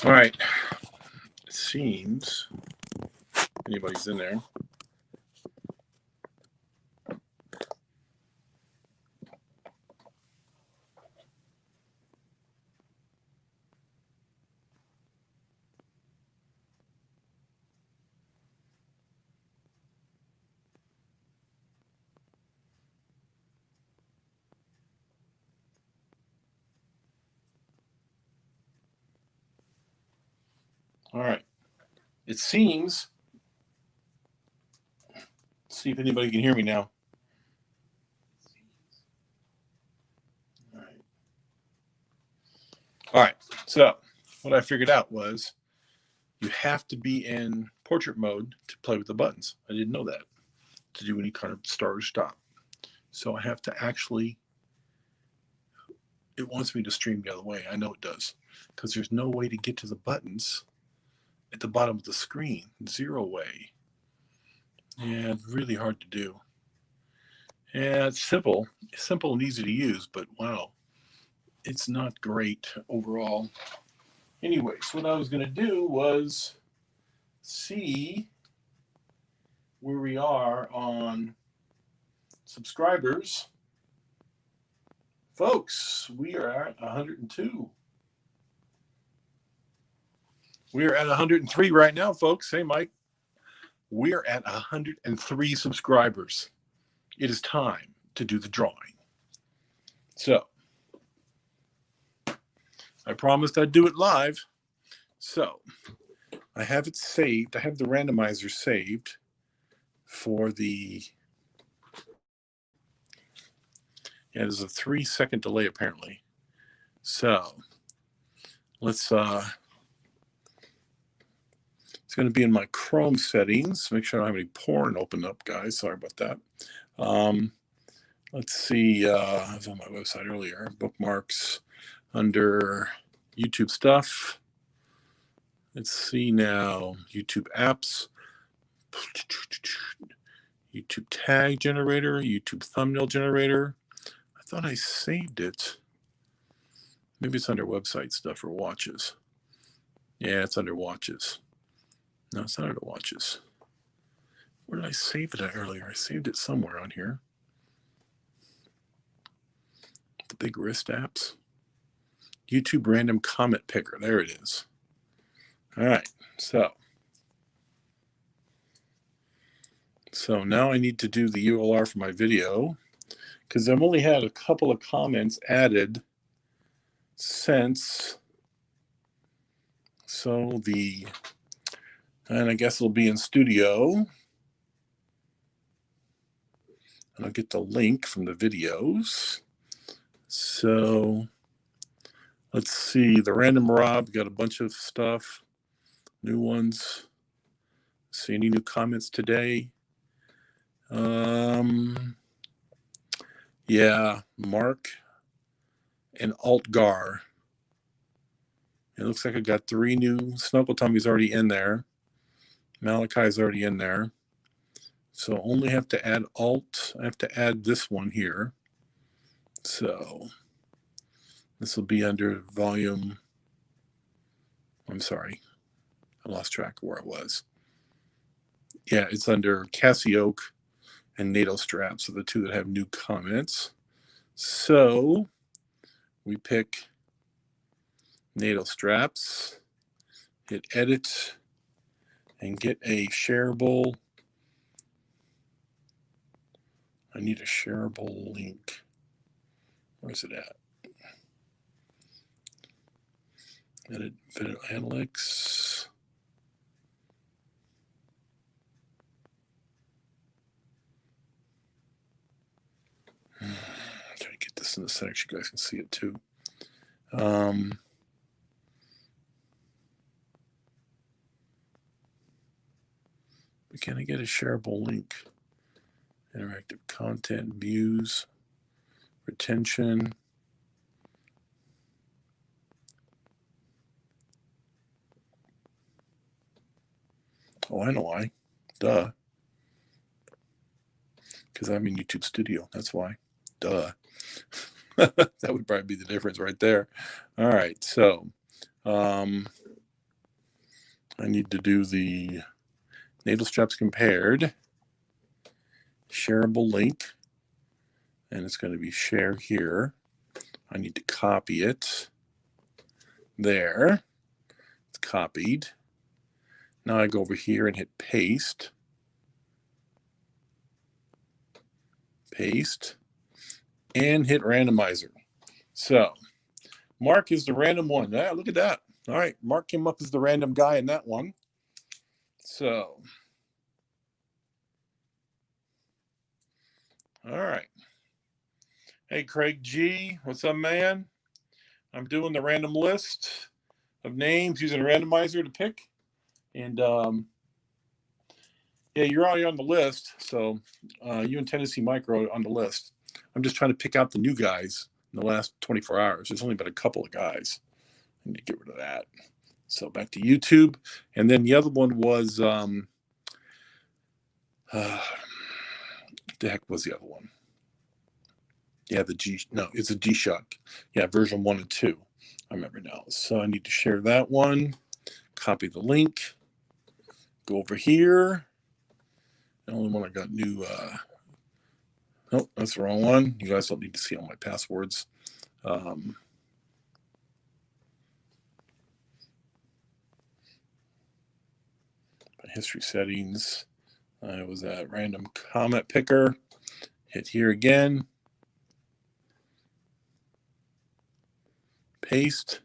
All right. It seems anybody's in there. All right. It seems. Let's see if anybody can hear me now. All right. All right. So what I figured out was you have to be in portrait mode to play with the buttons. I didn't know that to do any kind of start or stop. So I have to actually. It wants me to stream the other way. I know it does because there's no way to get to the buttons at the bottom of the screen. Zero way. Yeah, it's really hard to do. Yeah, it's simple and easy to use, but wow, it's not great overall. Anyways, what I was going to do was see where we are on subscribers. Folks, we are at 102. We are at 103 right now, folks. Hey, Mike. We are at 103 subscribers. It is time to do the drawing. So, I promised I'd do it live. So, I have it saved. I have the randomizer saved for the. Yeah, there's a 3-second delay apparently. So, let's. It's going to be in my Chrome settings. Make sure I don't have any porn open up, guys. Sorry about that. Let's see. I was on my website earlier. Bookmarks under YouTube stuff. Let's see now. YouTube apps. YouTube tag generator. YouTube thumbnail generator. I thought I saved it. Maybe it's under website stuff or watches. Yeah, it's under watches. No, it's not under watches. Where did I save it at earlier? I saved it somewhere on here. The big wrist apps. YouTube random comment picker. There it is. All right. So now I need to do the ULR for my video because I've only had a couple of comments added since. So and I guess it'll be in studio. And I'll get the link from the videos. So let's see. The Random Rob got a bunch of stuff. New ones. See any new comments today? Yeah, Mark and Altgar. It looks like I got 3 new. Snuckle Tummy's already in there. Malachi's already in there. So only have to add Alt. I have to add this one here. So this will be under volume. I'm sorry. I lost track of where it was. Yeah, it's under Cassie Oak and NATO Straps, so the 2 that have new comments. So we pick NATO Straps, hit edit, and get a shareable. I need a shareable link. Where's it at? Edit video analytics. Try to get this in the section. You guys can see it too. Can I get a shareable link? Interactive content, views, retention. Oh, I know why. Duh. Because I'm in YouTube Studio. That's why. Duh. That would probably be the difference right there. All right. So I need to do the natal straps compared. Shareable link. And it's going to be share here. I need to copy it. There. It's copied. Now I go over here and hit paste. Paste. And hit randomizer. So Mark is the random one. Yeah, look at that. All right, Mark came up as the random guy in that one. So, all right. Hey, Craig G, what's up, man? I'm doing the random list of names using a randomizer to pick. And yeah, you're already on the list. So you and Tennessee Micro are on the list. I'm just trying to pick out the new guys in the last 24 hours. There's only been a couple of guys. I need to get rid of that. So back to YouTube. And then the other one was, the heck was the other one? Yeah, it's a G-Shock. Yeah, version 1 and 2. I remember now. So I need to share that one. Copy the link. Go over here. The only one I got new. Nope, that's the wrong one. You guys don't need to see all my passwords. My history settings. I was at random comment picker. Hit here again. Paste.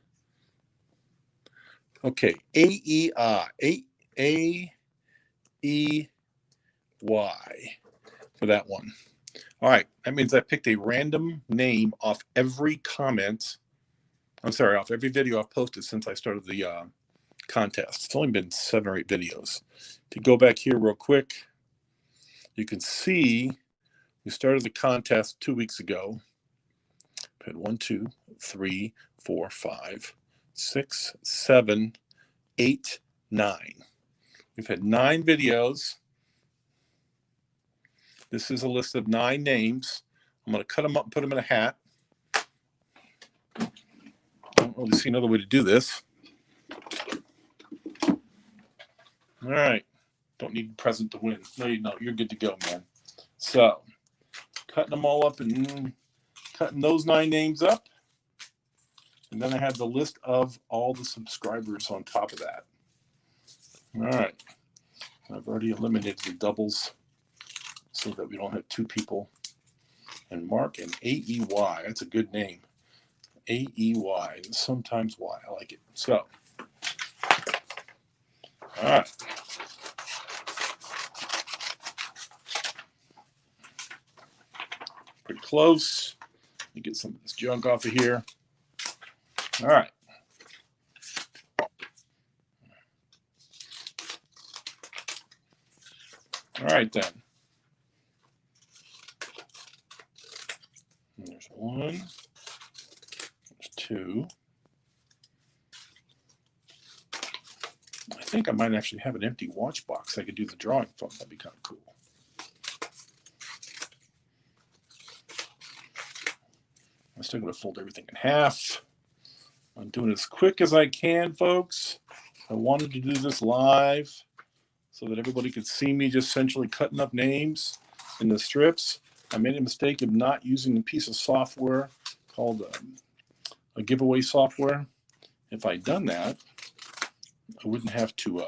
Okay, A-E-Y for that one. All right, that means I picked a random name off every comment. I'm sorry, off every video I've posted since I started the contest. It's only been 7 or 8 videos. To go back here real quick, you can see we started the contest 2 weeks ago. We had 1, 2, 3, 4, 5, 6, 7, 8, 9. We've had 9 videos. This is a list of 9 names. I'm going to cut them up and put them in a hat. I don't really see another way to do this. All right. Don't need a present to win. No, you don't. You're good to go, man. So, cutting them all up and cutting those 9 names up. And then I have the list of all the subscribers on top of that. All right. I've already eliminated the doubles so that we don't have 2 people. And Mark and A-E-Y. That's a good name. A-E-Y. Sometimes Y. I like it. So, all right. Pretty close. Let me get some of this junk off of here. All right. All right, then. And there's 1. There's 2. I think I might actually have an empty watch box I could do the drawing from. That'd be kind of cool. I'm still going to fold everything in half. I'm doing it as quick as I can, folks. I wanted to do this live so that everybody could see me just essentially cutting up names in the strips. I made a mistake of not using a piece of software called a giveaway software. If I'd done that, I wouldn't have to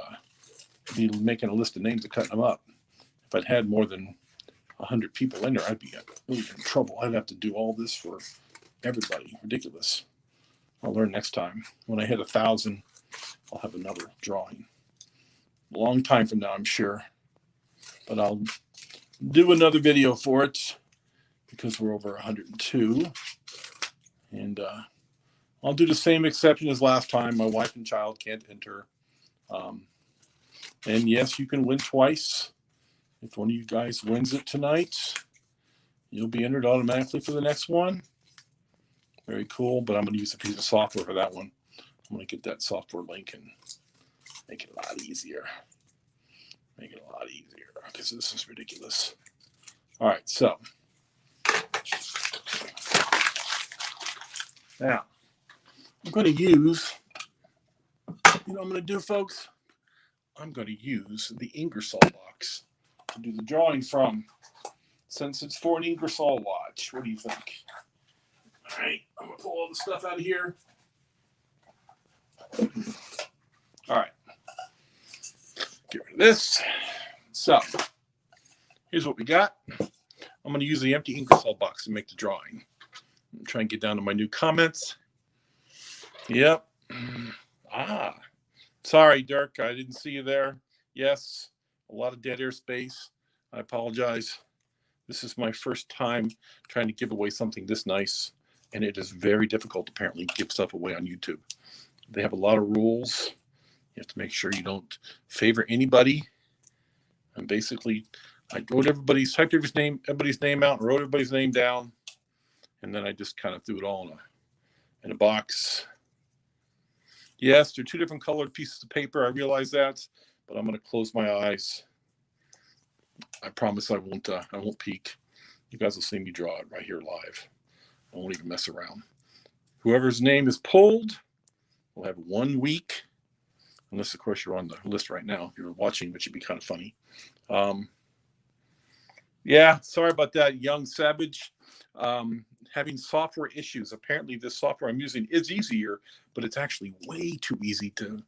be making a list of names and cutting them up. If I'd had more than 100 people in there, I'd be really in trouble. I'd have to do all this for everybody. Ridiculous. I'll learn next time. When I hit 1,000, I'll have another drawing. A long time from now, I'm sure. But I'll do another video for it because we're over 102. And I'll do the same exception as last time. My wife and child can't enter. And yes, you can win twice. If one of you guys wins it tonight, you'll be entered automatically for the next one. Very cool, but I'm going to use a piece of software for that one. I'm going to get that software link and make it a lot easier. Make it a lot easier because this is ridiculous. All right, so now I'm going to use, you know what I'm going to do, folks? I'm going to use the Ingersoll box to do the drawing from, since it's for an Ingersoll watch. What do you think? All right, I'm going to pull all the stuff out of here. All right, get rid of this. So here's what we got. I'm going to use the empty Ingersoll box to make the drawing. I'm trying to get down to my new comments. Yep. Sorry, Dirk. I didn't see you there. Yes, a lot of dead air space. I apologize. This is my first time trying to give away something this nice, and it is very difficult, apparently, to give stuff away on YouTube. They have a lot of rules. You have to make sure you don't favor anybody. And basically, I wrote typed everybody's name out, and wrote everybody's name down, and then I just kind of threw it all in a box. Yes, they're two different colored pieces of paper. I realize that, but I'm going to close my eyes. I promise I won't peek. You guys will see me draw it right here live. I won't even mess around. Whoever's name is pulled will have 1 week, unless of course you're on the list right now. If you're watching, which would be kind of funny. Yeah, sorry about that, young savage. Having software issues. Apparently this software I'm using is easier, but it's actually way too easy to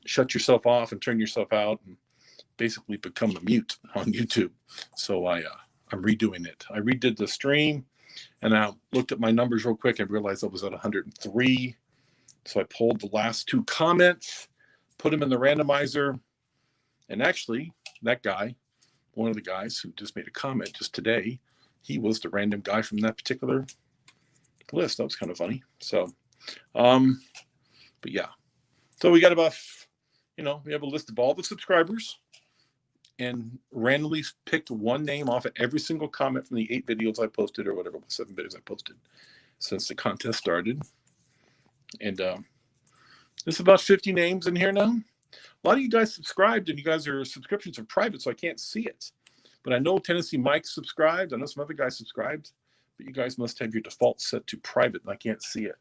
shut yourself off and turn yourself out and basically become a mute on YouTube. So I'm redoing it. I redid the stream, and I looked at my numbers real quick and realized I was at 103. So I pulled the last 2 comments, put them in the randomizer, and actually that guy, one of the guys who just made a comment just today, he was the random guy from that particular list. That was kind of funny. So, but yeah. So we got about, we have a list of all the subscribers and randomly picked one name off of every single comment from the 8 videos I posted, or whatever, 7 videos I posted since the contest started. And there's about 50 names in here now. A lot of you guys subscribed, and your subscriptions are private, so I can't see it. But I know Tennessee Mike subscribed. I know some other guys subscribed, but you guys must have your default set to private, and I can't see it.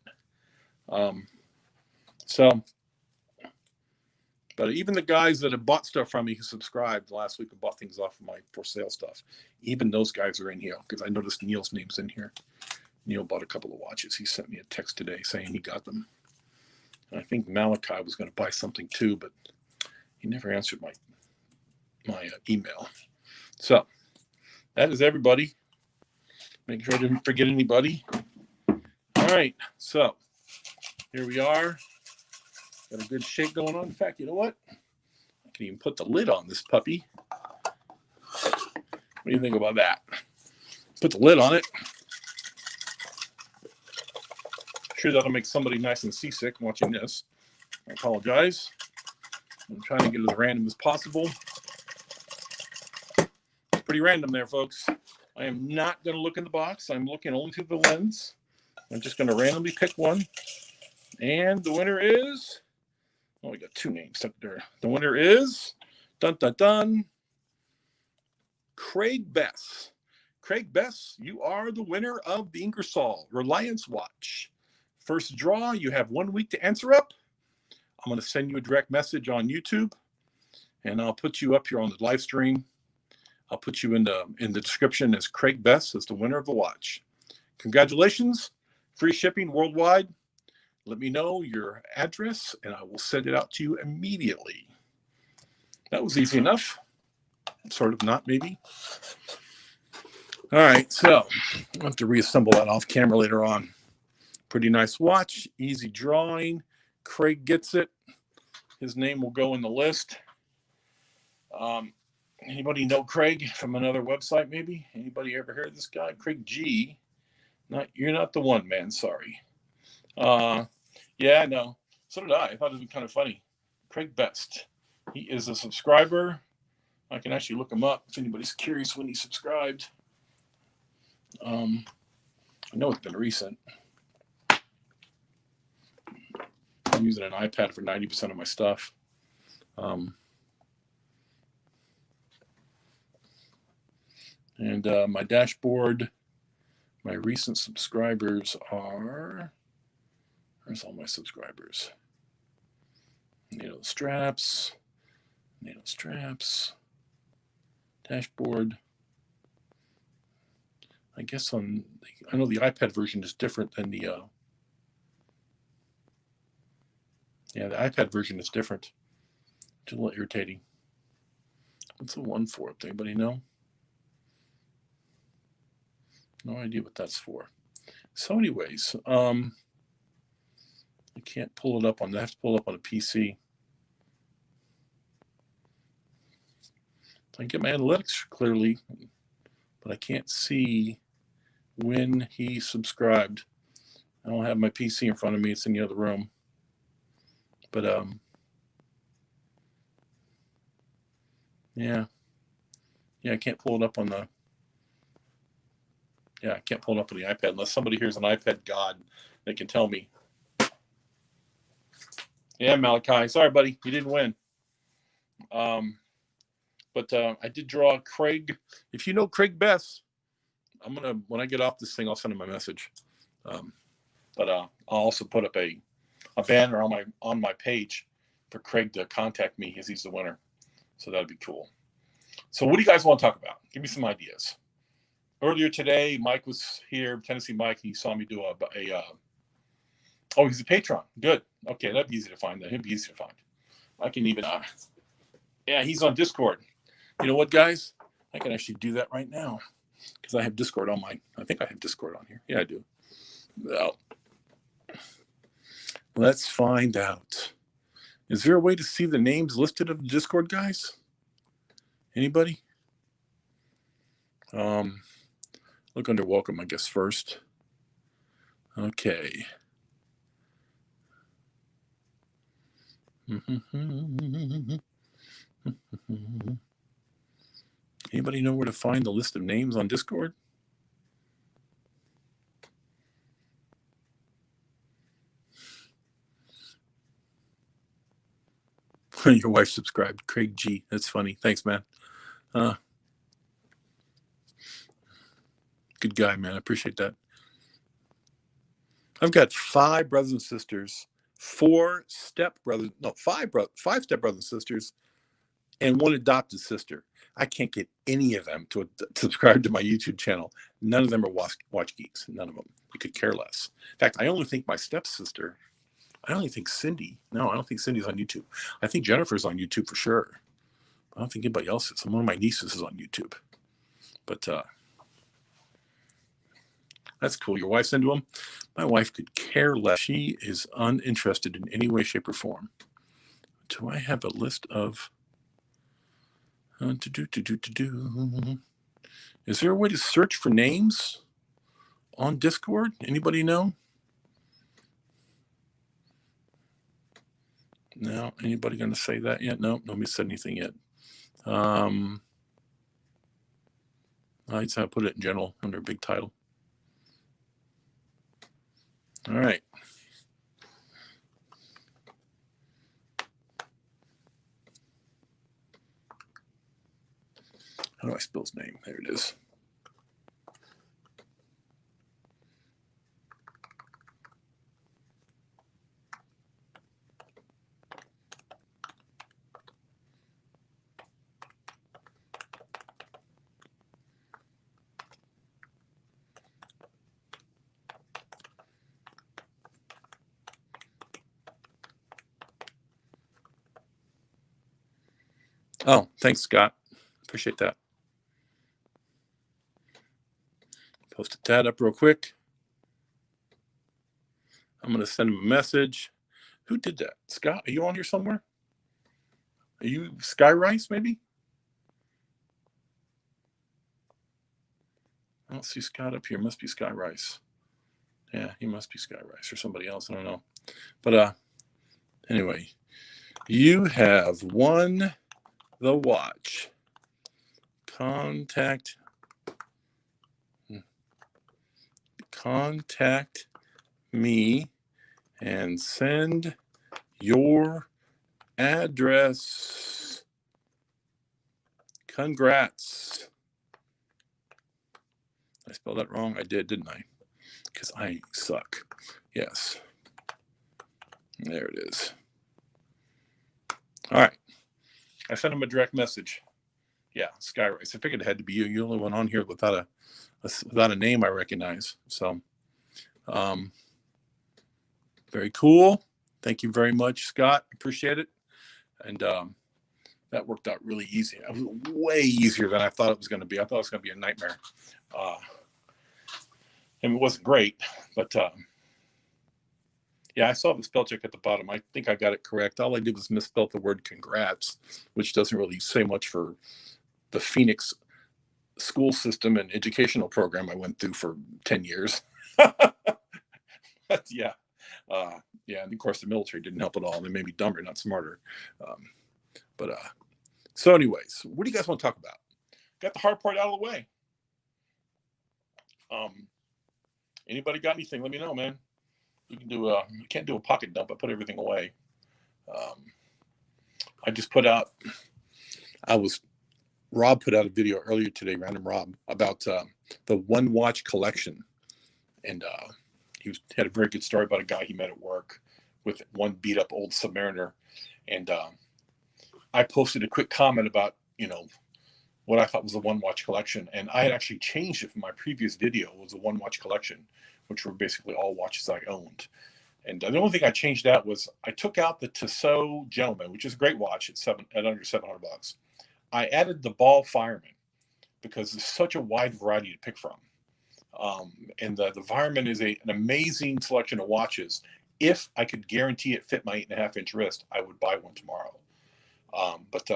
But even the guys that have bought stuff from me who subscribed last week and bought things off of my for sale stuff, even those guys are in here, because I noticed Neil's name's in here. Neil bought a couple of watches. He sent me a text today saying he got them. And I think Malachi was going to buy something too, but he never answered my email. So that is everybody. Make sure I didn't forget anybody. All right, so here we are. Got a good shake going on. In fact, you know what? I can even put the lid on this puppy. What do you think about that? Put the lid on it. Sure, that'll make somebody nice and seasick watching this. I apologize. I'm trying to get it as random as possible. It's pretty random there, folks. I am not going to look in the box. I'm looking only through the lens. I'm just going to randomly pick one. And the winner is... Oh, we got 2 names up there. The winner is... Dun, dun, dun. Craig Bess. Craig Bess, you are the winner of the Ingersoll Reliance watch. First draw, you have 1 week to answer up. I'm going to send you a direct message on YouTube, and I'll put you up here on the live stream. I'll put you in the description as Craig Bess as the winner of the watch. Congratulations. Free shipping worldwide. Let me know your address, and I will send it out to you immediately. That was easy enough. Sort of not, maybe. All right, so I'll have to reassemble that off camera later on. Pretty nice watch, easy drawing. Craig gets it. His name will go in the list. Anybody know Craig from another website, maybe? Anybody ever heard of this guy? Craig G. You're not the one, man. Sorry. Yeah, no. So did I. I thought it was kind of funny. Craig Best. He is a subscriber. I can actually look him up if anybody's curious when he subscribed. I know it's been recent. I'm using an iPad for 90% of my stuff. And my dashboard, my recent subscribers are, where's all my subscribers? The straps, Nano straps. Dashboard. I guess I know the iPad version is different than the, the iPad version is different. It's a little irritating. What's the 1 for? Anybody know? No idea what that's for. So anyways, I can't pull it up on, I have to pull it up on a PC. I can get my analytics clearly, but I can't see when he subscribed. I don't have my PC in front of me. It's in the other room. But yeah, I can't pull it up on the. Yeah, I can't pull it up on the iPad unless somebody here's an iPad god. They can tell me. Yeah, Malachi. Sorry, buddy, you didn't win. But I did draw Craig. If you know Craig Bess, when I get off this thing, I'll send him a message. But I'll also put up a banner on my page for Craig to contact me as he's the winner. So that'd be cool. So what do you guys want to talk about? Give me some ideas. Earlier today, Mike was here, Tennessee Mike. He saw me do he's a patron. Good. Okay, that'd be easy to find. He'd be easy to find. I can even, yeah, he's on Discord. You know what, guys? I can actually do that right now because I have Discord on I think I have Discord on here. Yeah, I do. Well, let's find out. Is there a way to see the names listed of the Discord guys? Anybody? Look under welcome, I guess, first. Okay. Anybody know where to find the list of names on Discord? Your wife subscribed. Craig G. That's funny. Thanks, man. Good guy, man. I appreciate that. I've got 5 brothers and sisters, 5 stepbrothers and sisters, and 1 adopted sister. I can't get any of them to subscribe to my YouTube channel. None of them are watch geeks. None of them. You could care less. In fact, I only think my stepsister. I only think Cindy. No, I don't think Cindy's on YouTube. I think Jennifer's on YouTube for sure. I don't think anybody else is. One of my nieces is on YouTube. But that's cool. Your wife's into them? My wife could care less. She is uninterested in any way, shape, or form. Do I have a list of... Is there a way to search for names on Discord? Anybody know? No? Anybody going to say that yet? No, nobody said anything yet. I'd say I'll put it in general under a big title. All right. How do I spell his name? There it is. Oh, thanks, Scott. Appreciate that. Posted that up real quick. I'm going to send him a message. Who did that? Scott, are you on here somewhere? Are you Sky Rice, maybe? I don't see Scott up here. Must be Sky Rice. Yeah, he must be Sky Rice or somebody else. I don't know. But anyway, you have won the watch. Contact me and send your address. Congrats. I spelled that wrong. I did, didn't I? Because I suck. Yes. There it is. All right. I sent him a direct message. Yeah, Skyrise. I figured it had to be you. You're the only one on here without a name I recognize. So, very cool. Thank you very much, Scott. Appreciate it. And that worked out really easy. It was way easier than I thought it was going to be. I thought it was going to be a nightmare. And it wasn't great, but yeah, I saw the spell check at the bottom. I think I got it correct. All I did was misspell the word congrats, which doesn't really say much for the Phoenix school system and educational program I went through for 10 years. But yeah. Yeah, and of course the military didn't help at all. They made me dumber, not smarter. So anyways, what do you guys want to talk about? Got the hard part out of the way. Anybody got anything? Let me know, man. You can do you can't do a pocket dump. I put everything away. I just put out, Rob put out a video earlier today, Random Rob, about the One Watch collection. And he had a very good story about a guy he met at work with one beat up old Submariner. And I posted a quick comment about, what I thought was the One Watch collection. And I had actually changed it from my previous video. It was a One Watch collection, which were basically all watches I owned. And the only thing I changed out was I took out the Tissot Gentleman, which is a great watch at under $700. I added the Ball Fireman because there's such a wide variety to pick from. And the Fireman is an amazing selection of watches. If I could guarantee it fit my 8.5-inch wrist, I would buy one tomorrow. But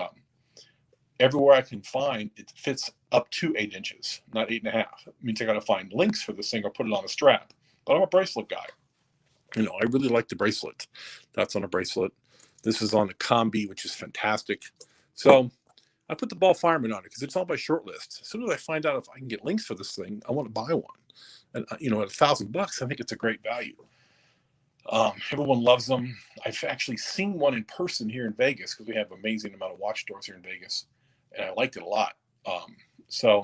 everywhere I can find, it fits up to 8 inches, not 8.5. It means I got to find links for this thing or put it on a strap. But I'm a bracelet guy. I really like the bracelet. That's on a bracelet. This is on the combi, which is fantastic. So I put the Ball Fireman on it because it's all by short list. As soon as I find out if I can get links for this thing, I want to buy one. And at $1,000, I think it's a great value. Everyone loves them. I've actually seen one in person here in Vegas because we have an amazing amount of watch stores here in Vegas, and I liked it a lot. So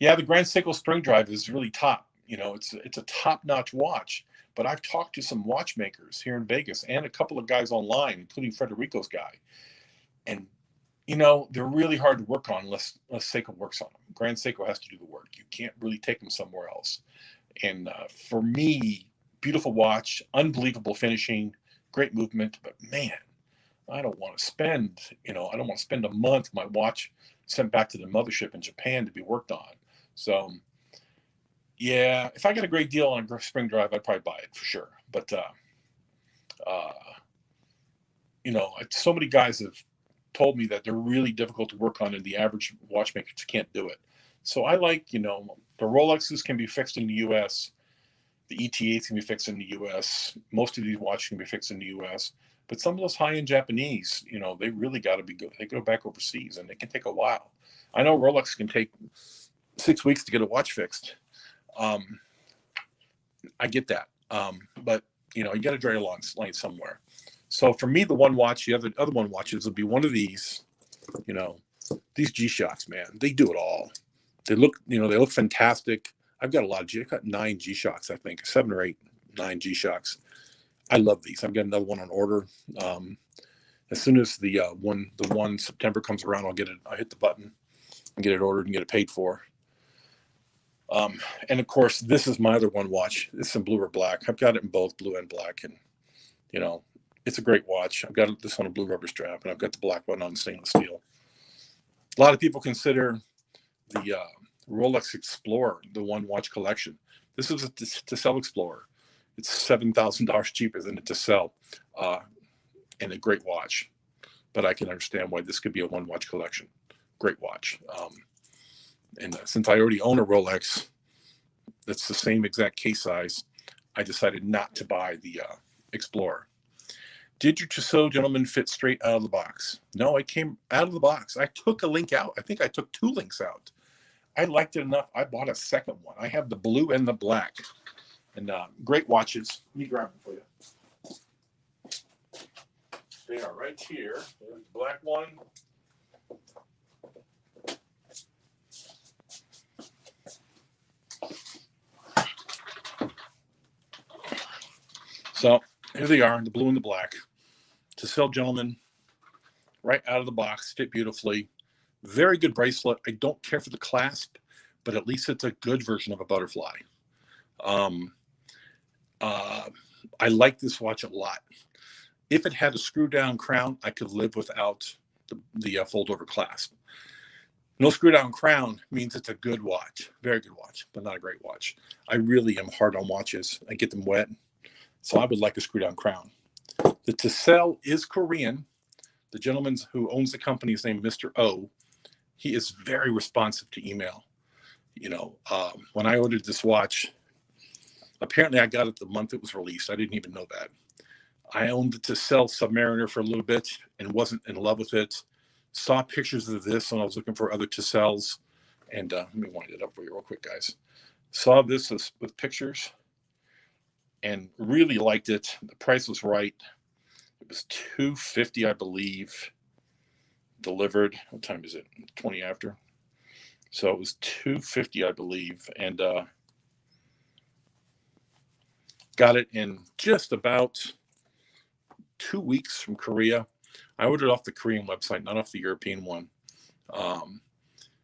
yeah, the Grand Seiko Spring Drive is really top. It's a top-notch watch. But I've talked to some watchmakers here in Vegas and a couple of guys online, including Federico's guy, and they're really hard to work on unless Seiko works on them. Grand Seiko has to do the work. You can't really take them somewhere else. And for me, beautiful watch, unbelievable finishing, great movement. But man, I don't want to spend a month my watch sent back to the mothership in Japan to be worked on. So yeah, if I got a great deal on a Spring Drive, I'd probably buy it for sure. But so many guys have told me that they're really difficult to work on, and the average watchmakers can't do it. So I like, the Rolexes can be fixed in the U.S. The ETA can be fixed in the U.S. Most of these watches can be fixed in the U.S. But some of those high-end Japanese, they really got to be good. They go back overseas, and it can take a while. I know Rolex can take 6 weeks to get a watch fixed. I get that. But, you got to draw a line somewhere. So for me, the One Watch, the other One Watches would be one of these, these G-Shocks, man. They do it all. They look fantastic. I've got a lot of I've got 9 G-Shocks, I think, 7 or 8, 9 G-Shocks. I love these. I've got another one on order. As soon as the 1 September comes around, I'll get it. I'll hit the button and get it ordered and get it paid for. And of course, this is my other One Watch. It's in blue or black. I've got it in both blue and black, and it's a great watch. I've got this on a blue rubber strap, and I've got the black one on stainless steel. A lot of people consider the Rolex Explorer the One Watch collection. This is a Tissot Explorer. It's $7,000 cheaper than a Tissot, and a great watch. But I can understand why this could be a One Watch collection. Great watch. And since I already own a Rolex that's the same exact case size, I decided not to buy the Explorer. Did your Tissot Gentleman fit straight out of the box? No, it came out of the box. I took a link out. I think I took 2 links out. I liked it enough. I bought a second one. I have the blue and the black. And great watches. Let me grab them for you. They are right here. There's the black one. So here they are, the blue and the black. Tissot Gentleman, right out of the box, fit beautifully. Very good bracelet. I don't care for the clasp, but at least it's a good version of a butterfly. Um, I like this watch a lot. If it had a screw down crown, I could live without the fold over clasp. No screw down crown means it's a good watch, very good watch, but not a great watch. I really am hard on watches. I get them wet, so I would like a screw down crown. The Tissell is Korean. The gentleman who owns the company is named Mr. O. He is very responsive to email. When I ordered this watch, apparently I got it the month it was released. I didn't even know that. I owned the Tissell Submariner for a little bit and wasn't in love with it. Saw pictures of this when I was looking for other Tissells. And let me wind it up for you real quick, guys. Saw this with pictures and really liked it. The price was right. It was $250, I believe, delivered. What time is it? 20 after. So it was $250, I believe, and got it in just about 2 weeks from Korea. I ordered off the Korean website, not off the European one.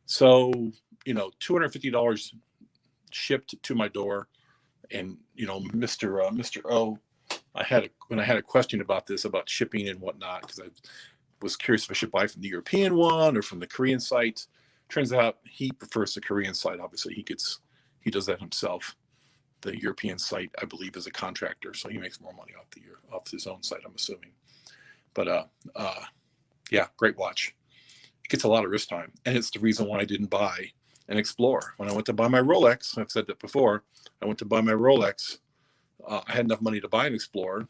So $250 shipped to my door, and Mr. O, when I had a question about this, about shipping and whatnot, because I was curious if I should buy from the European one or from the Korean site. Turns out he prefers the Korean site. Obviously, he does that himself. The European site, I believe, is a contractor, so he makes more money off his own site, I'm assuming. But yeah, great watch. It gets a lot of wrist time, and it's the reason why I didn't buy an Explorer. When I went to buy my Rolex, I've said that before, I went to buy my Rolex. I had enough money to buy an Explorer,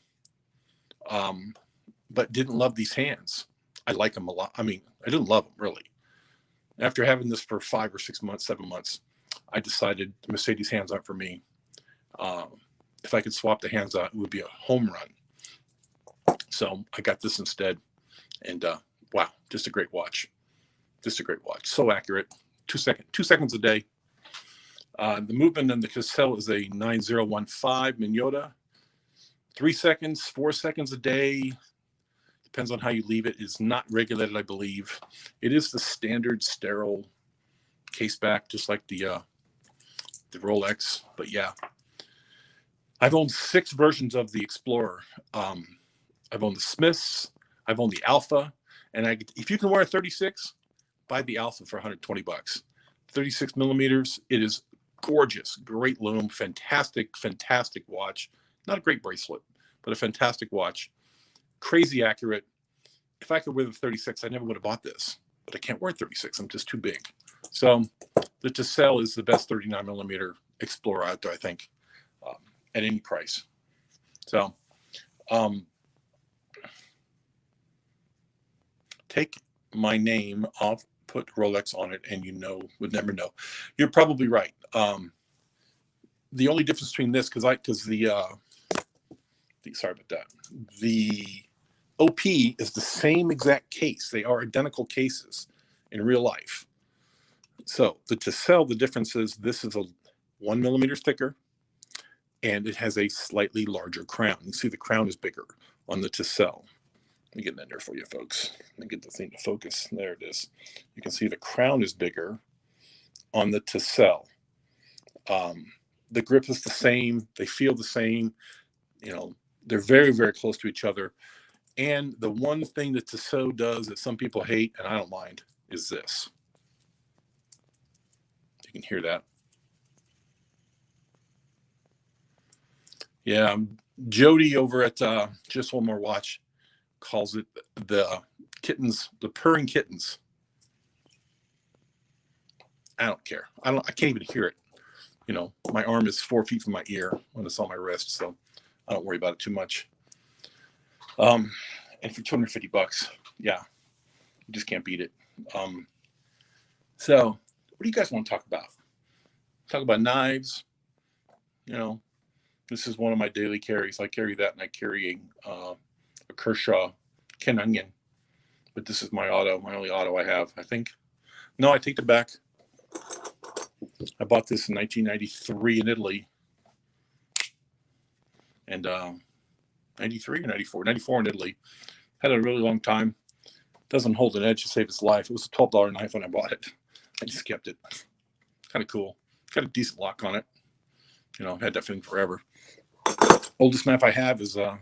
but didn't love these hands. I like them a lot. I mean, I didn't love them, really. After having this for 5 or 6 months, 7 months, I decided the Mercedes hands aren't for me. If I could swap the hands out, it would be a home run. So I got this instead. And wow, just a great watch. Just a great watch. So accurate. 2 seconds a day. The movement in the Cassell is a 9015 Minota. 3 seconds, 4 seconds a day. Depends on how you leave it. It's not regulated, I believe. It is the standard sterile case back, just like the Rolex. But yeah, I've owned 6 versions of the Explorer. I've owned the Smiths. I've owned the Alpha. And if you can wear a 36, buy the Alpha for $120. 36 millimeters. It is gorgeous. Great lume. Fantastic, fantastic watch. Not a great bracelet, but a fantastic watch. Crazy accurate. If I could wear the 36, I never would have bought this. But I can't wear 36. I'm just too big. So the Tissell is the best 39 millimeter Explorer out there, I think, at any price. So take my name off, put Rolex on it, and would never know. You're probably right. The only difference between this, sorry about that. The OP is the same exact case. They are identical cases in real life. So the Tissell, the difference is this is a 1 millimeter thicker, and it has a slightly larger crown. You see the crown is bigger on the Tissell. Let me get that there for you, folks. Let me get the thing to focus. There it is. You can see the crown is bigger on the Tissell. The grip is the same. They feel the same. They're very, very close to each other. And the one thing that Tissot does that some people hate, and I don't mind, is this. You can hear that. Yeah, Jody over at Just One More Watch calls it the kittens, the purring kittens. I don't care. I can't even hear it. My arm is 4 feet from my ear when it's on my wrist, so I don't worry about it too much. And for $250, yeah, you just can't beat it. So what do you guys want to talk about? Talk about knives. This is one of my daily carries. I carry that, and I carry a Kershaw Ken Onion. But this is my only auto I have, I think. No, I take it back. I bought this in 1993 in Italy. And 93 or 94? 94 in Italy. Had a really long time. Doesn't hold an edge to save its life. It was a $12 knife when I bought it. I just kept it. Kind of cool. Got a decent lock on it. I've had that thing forever. Oldest knife I have is I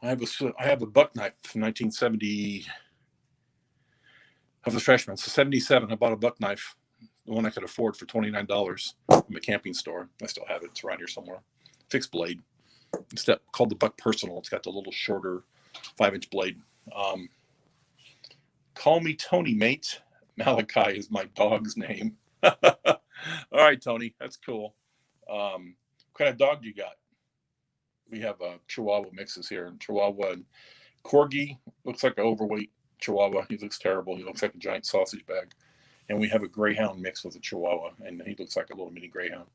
have a buck knife from 1970. I was a freshman, so 77. I bought a buck knife, the one I could afford for $29 from a camping store. I still have it. It's around here somewhere. Fixed blade. It's called the Buck Personal. It's got the little shorter 5-inch blade. Call me Tony, mate. Malachi is my dog's name. All right, Tony. That's cool. What kind of dog do you got? We have Chihuahua mixes here. Chihuahua and Corgi. Looks like an overweight Chihuahua. He looks terrible. He looks like a giant sausage bag. And we have a Greyhound mixed with a Chihuahua. And he looks like a little mini Greyhound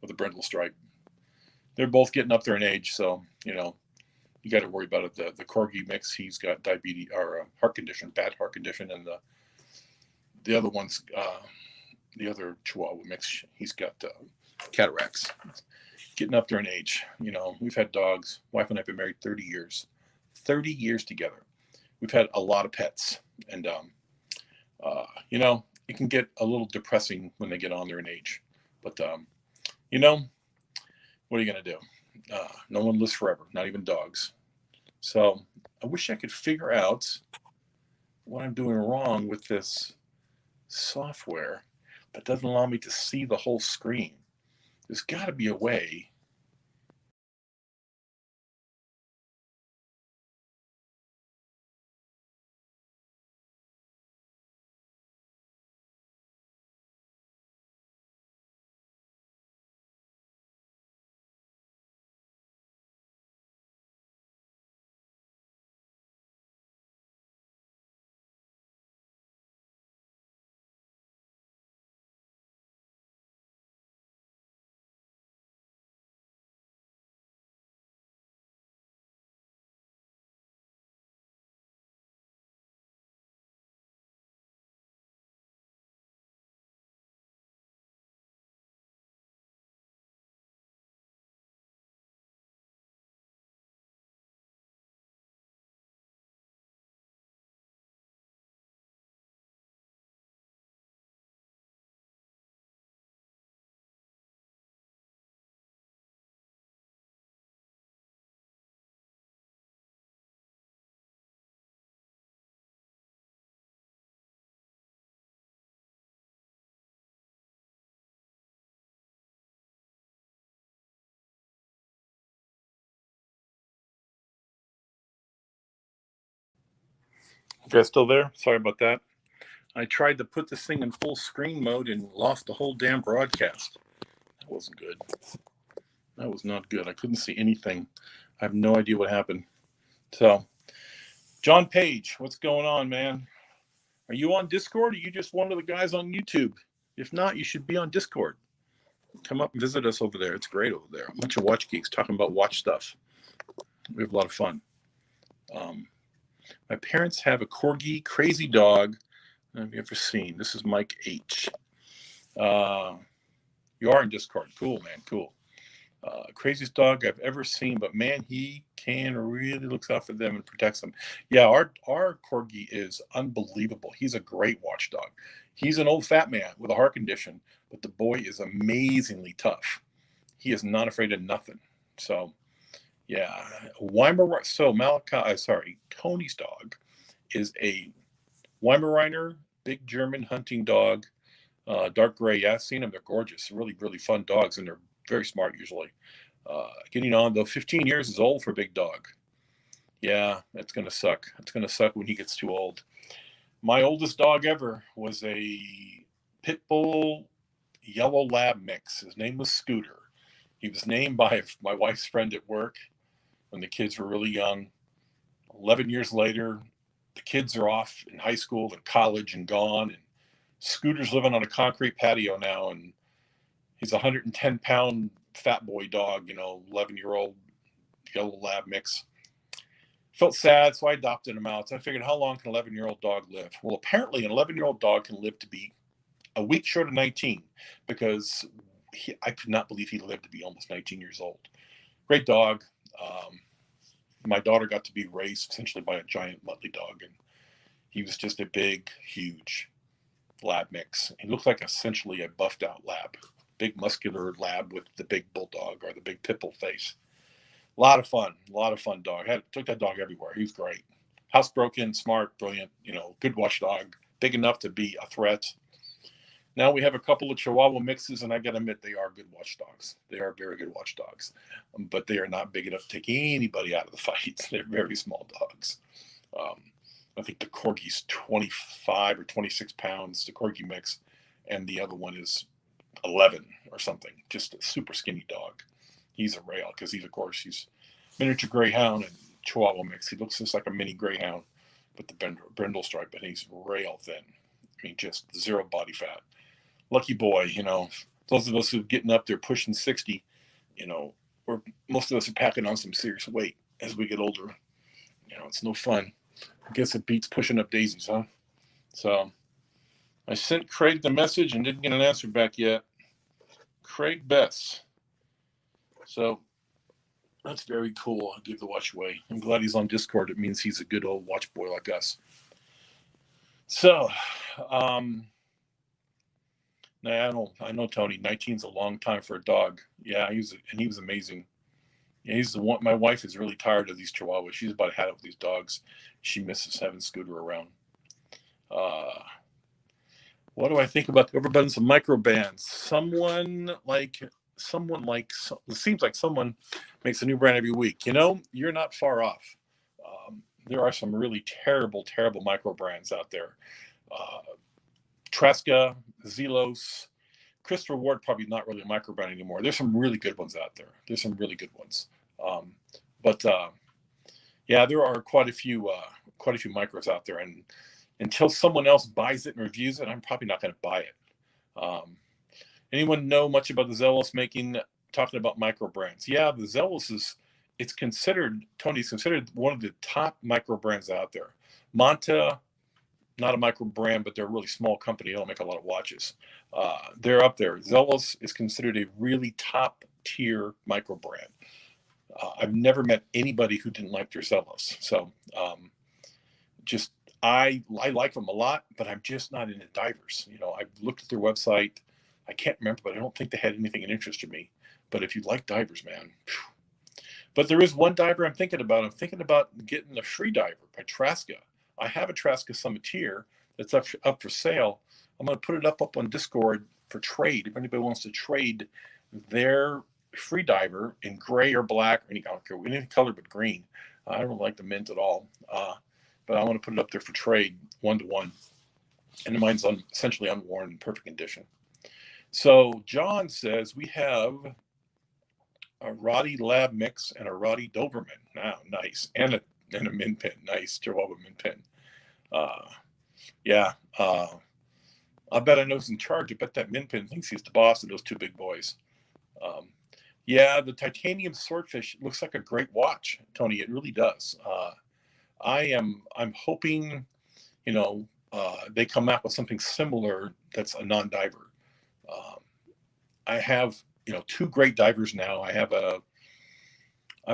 with a brindle stripe. They're both getting up there in age. So, you got to worry about it. The Corgi mix, he's got diabetes or heart condition, bad heart condition. And the other one's, the other Chihuahua mix, he's got cataracts. Getting up there in age. We've had dogs. Wife and I have been married 30 years. 30 years together. We've had a lot of pets. And, it can get a little depressing when they get on there in age. But, what are you going to do? No one lives forever, not even dogs. So I wish I could figure out what I'm doing wrong with this software that doesn't allow me to see the whole screen. There's got to be a way. You guys still there? Sorry about that. I tried to put this thing in full screen mode and lost the whole damn broadcast. That wasn't good. That was not good. I couldn't see anything. I have no idea what happened. So, John Page, what's going on, man? Are you on Discord or are you just one of the guys on YouTube? If not, you should be on Discord. Come up and visit us over there. It's great over there. A bunch of watch geeks talking about watch stuff. We have a lot of fun. My parents have a Corgi, crazy dog. Have you ever seen? This is Mike H. You are in Discord. Cool, man. Cool. Craziest dog I've ever seen, but man, he really looks out for them and protects them. Yeah, our Corgi is unbelievable. He's a great watchdog. He's an old fat man with a heart condition, but the boy is amazingly tough. He is not afraid of nothing. So, yeah, Tony's dog is a Weimaraner, big German hunting dog, dark gray. Yeah, I've seen them. They're gorgeous. Really, really fun dogs, and they're very smart usually. Getting on, though, 15 years is old for a big dog. Yeah, that's going to suck. It's going to suck when he gets too old. My oldest dog ever was a pit bull yellow lab mix. His name was Scooter. He was named by my wife's friend at work when the kids were really young. 11 years later, the kids are off in high school and college and gone, and Scooter's living on a concrete patio now, and he's a 110-pound fat boy dog, 11-year-old yellow lab mix. Felt sad, so I adopted him out. So I figured, how long can an 11-year-old dog live? Well, apparently an 11-year-old dog can live to be a week short of 19, because I could not believe he lived to be almost 19 years old. Great dog. My daughter got to be raised essentially by a giant Muttley dog, and He was just a big, huge lab mix. He looked like essentially a buffed out lab, big muscular lab with the big bulldog or the big pit bull face. A lot of fun dog. Took that dog everywhere. He was great. Housebroken, smart, brilliant, good watchdog, big enough to be a threat. Now we have a couple of Chihuahua mixes, and I got to admit, they are good watchdogs. They are very good watchdogs, but they are not big enough to take anybody out of the fight. They're very small dogs. I think the Corgi's 25 or 26 pounds, the Corgi mix, and the other one is 11 or something. Just a super skinny dog. He's a rail because he's miniature greyhound and Chihuahua mix. He looks just like a mini greyhound with the brindle stripe, but he's rail thin. I mean, just zero body fat. Lucky boy, those of us who are getting up there pushing 60, or most of us are packing on some serious weight as we get older. It's no fun. I guess it beats pushing up daisies, huh? So I sent Craig the message and didn't get an answer back yet. Craig Bess. So that's very cool. I'll give the watch away. I'm glad he's on Discord. It means he's a good old watch boy like us. So, I know Tony. 19's a long time for a dog. Yeah, he was amazing. Yeah, he's the one. My wife is really tired of these Chihuahuas. She's about had it with these dogs. She misses having Scooter around. What do I think about the overabundance of microbands? It seems like someone makes a new brand every week. You're not far off. There are some really terrible micro brands out there. Tresca, Zelos, Christopher Ward, probably not really a micro brand anymore. There's some really good ones out there. Yeah, there are quite a few micros out there, and until someone else buys it and reviews it, I'm probably not going to buy it. Anyone know much about the Zelos talking about micro brands? Yeah, the Zelos Tony's considered one of the top micro brands out there. Monta, not a micro brand, but they're a really small company. They don't make a lot of watches. They're up there. Zelos is considered a really top tier micro brand. I've never met anybody who didn't like their Zelos. So I like them a lot, but I'm just not into divers. I've looked at their website. I can't remember, but I don't think they had anything that interested me. But if you like divers, man. But there is one diver I'm thinking about. I'm thinking about getting a free diver by Tresca. I have a Tresca Summiteer that's up for sale. I'm going to put it up on Discord for trade. If anybody wants to trade their free diver in gray or black, or any color but green. I don't like the mint at all. But I want to put it up there for trade 1-to-1. And mine's essentially unworn in perfect condition. So John says we have a Roddy Lab mix and a Roddy Doberman. Now, nice. And a min pin. Nice Chihuahua min pin. Yeah. I bet I know who's in charge. I bet that min pin thinks he's the boss of those two big boys. Yeah, the titanium swordfish looks like a great watch, Tony. It really does. I'm hoping, they come out with something similar that's a non-diver. I have, two great divers now. I have a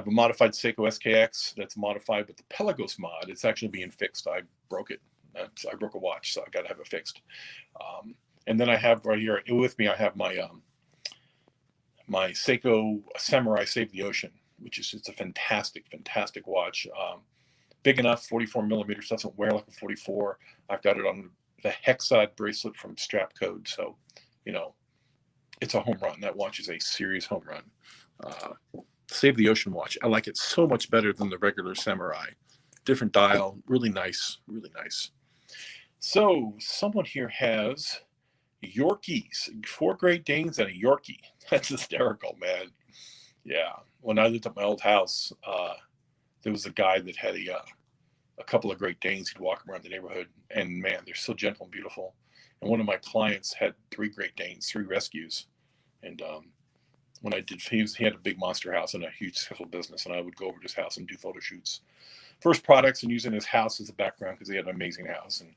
modified Seiko SKX that's modified with the Pelagos mod. It's actually being fixed. I broke it. I broke a watch, so I got to have it fixed. And then I have right here with me, I have my my Seiko Samurai Save the Ocean, it's a fantastic watch. Big enough, 44 millimeters, doesn't wear like a 44. I've got it on the Hexide bracelet from Strap Code. So, it's a home run. That watch is a serious home run. Save the Ocean watch. I like it so much better than the regular Samurai. Different dial, really nice, really nice. So someone here has Yorkies, 4 Great Danes and a Yorkie. That's hysterical, man. Yeah. When I lived at my old house, there was a guy that had a couple of Great Danes. He'd walk around the neighborhood, and man, they're so gentle and beautiful. And one of my clients had 3 Great Danes, 3 rescues. And when I did, he had a big monster house and a huge successful business, and I would go over to his house and do photo shoots. First products and using his house as a background because he had an amazing house, and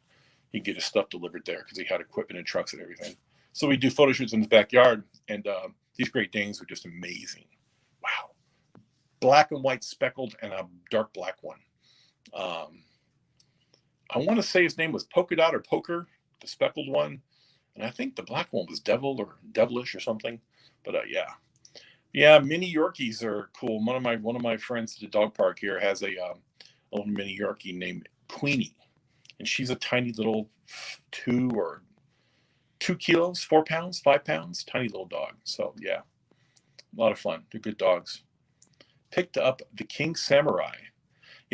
he'd get his stuff delivered there because he had equipment and trucks and everything. So we'd do photo shoots in his backyard, and these Great Danes were just amazing. Wow. Black and white speckled and a dark black one. I want to say his name was Polka Dot or Poker, the speckled one. And I think the black one was Devil or Devilish or something. But yeah, mini Yorkies are cool. One of my friends at the dog park here has a little mini Yorkie named Queenie, and she's a tiny little 2 kilos, 4 pounds, 5 pounds, tiny little dog. So yeah, a lot of fun. They're good dogs. Picked up the King Samurai.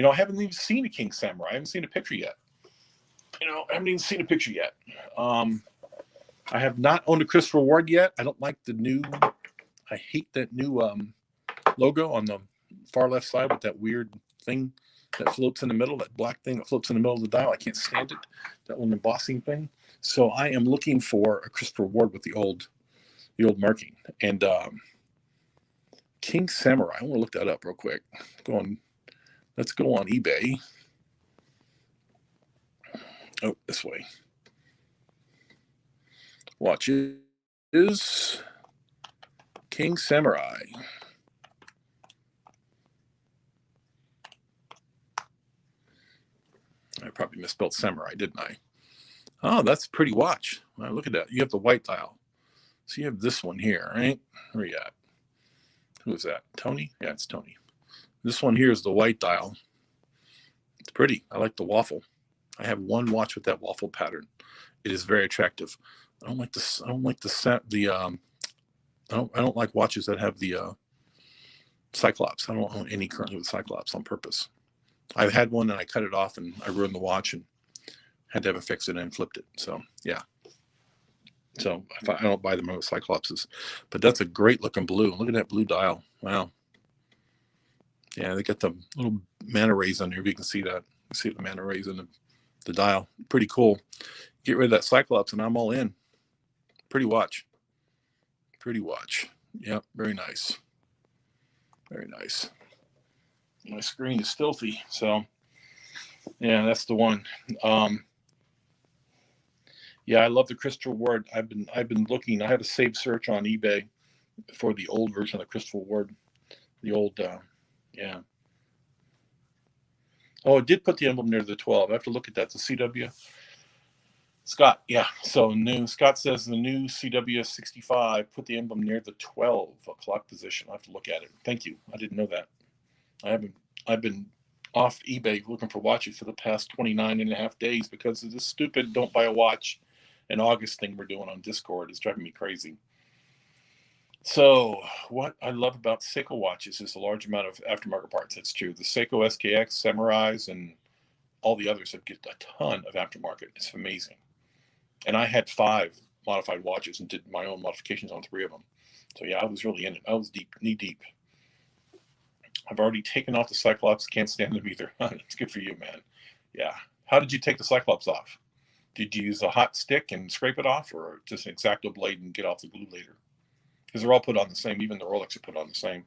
I haven't even seen a King Samurai. I haven't seen a picture yet. I haven't even seen a picture yet. I have not owned a Christopher Ward yet. I don't like the new. I hate that new logo on the far left side with that weird thing that floats in the middle, that black thing that floats in the middle of the dial. I can't stand it, that little embossing thing. So I am looking for a Christopher Ward with the old marking. And King Samurai, I want to look that up real quick. Let's go on eBay. Oh, this way. Watches King Samurai. I probably misspelled samurai, didn't I? Oh, that's a pretty watch. Wow, look at that. You have the white dial. So you have this one here, right? Where are you at? Who is that? Tony? Yeah, it's Tony. This one here is the white dial. It's pretty. I like the waffle. I have one watch with that waffle pattern. It is very attractive. I don't like watches that have the Cyclops. I don't own any currently with Cyclops on purpose. I've had one and I cut it off and I ruined the watch and had to have it fixed and flipped it. So yeah. So I don't buy them with Cyclopses, but that's a great looking blue. Look at that blue dial. Wow. Yeah, they got the little manta rays on here. If you can see that, you see the manta rays in the dial. Pretty cool. Get rid of that Cyclops and I'm all in. Pretty watch. Pretty watch. Yep, very nice. Very nice. My screen is filthy, so yeah, that's the one. Yeah, I love the Christopher Ward. I've been looking. I have a saved search on eBay for the old version of the Christopher Ward. The old, yeah. Oh, it did put the emblem near the 12. I have to look at that. The CW. Scott, yeah. So Scott says the new CW 65 put the emblem near the 12 o'clock position. I have to look at it. Thank you. I didn't know that. I've been off eBay looking for watches for the past 29 and a half days because of this stupid don't buy a watch in August thing we're doing on Discord. Is driving me crazy. So what I love about Seiko watches is a large amount of aftermarket parts. That's true. The Seiko SKX, Samurais, and all the others have get a ton of aftermarket. It's amazing. And I had 5 modified watches and did my own modifications on 3 of them. So yeah, I was really in it. I was knee deep. I've already taken off the Cyclops. Can't stand them either. It's good for you, man. Yeah. How did you take the Cyclops off? Did you use a hot stick and scrape it off, or just an X-Acto blade and get off the glue later? Because they're all put on the same. Even the Rolex are put on the same.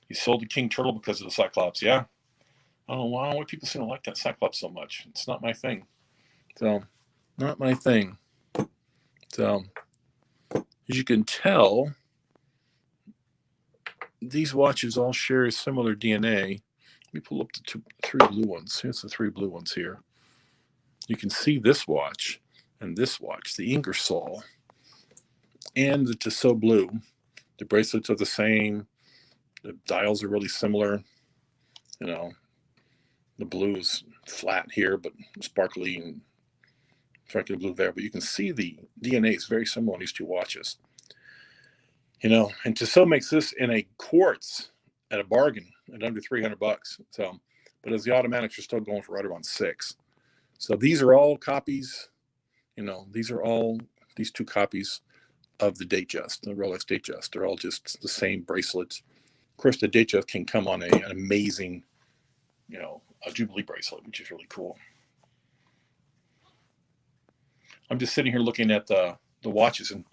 He sold the King Turtle because of the Cyclops. Yeah. I don't know why people seem to like that Cyclops so much. It's not my thing. So, not my thing. So, as you can tell, these watches all share a similar DNA. Let me pull up the 3 blue ones. Here's the 3 blue ones here. You can see this watch and this watch, the Ingersoll, and the Tissot blue. The bracelets are the same. The dials are really similar. The blue is flat here, but sparkly and sparkly blue there. But you can see the DNA is very similar on these 2 watches. And Tissot makes this in a quartz at a bargain at under $300. So, but as the automatics are still going for right around $6. So these are all copies. These are all these 2 copies of the Datejust, the Rolex Datejust. They're all just the same bracelets. Of course, the Datejust can come on an amazing, a Jubilee bracelet, which is really cool. I'm just sitting here looking at the watches, and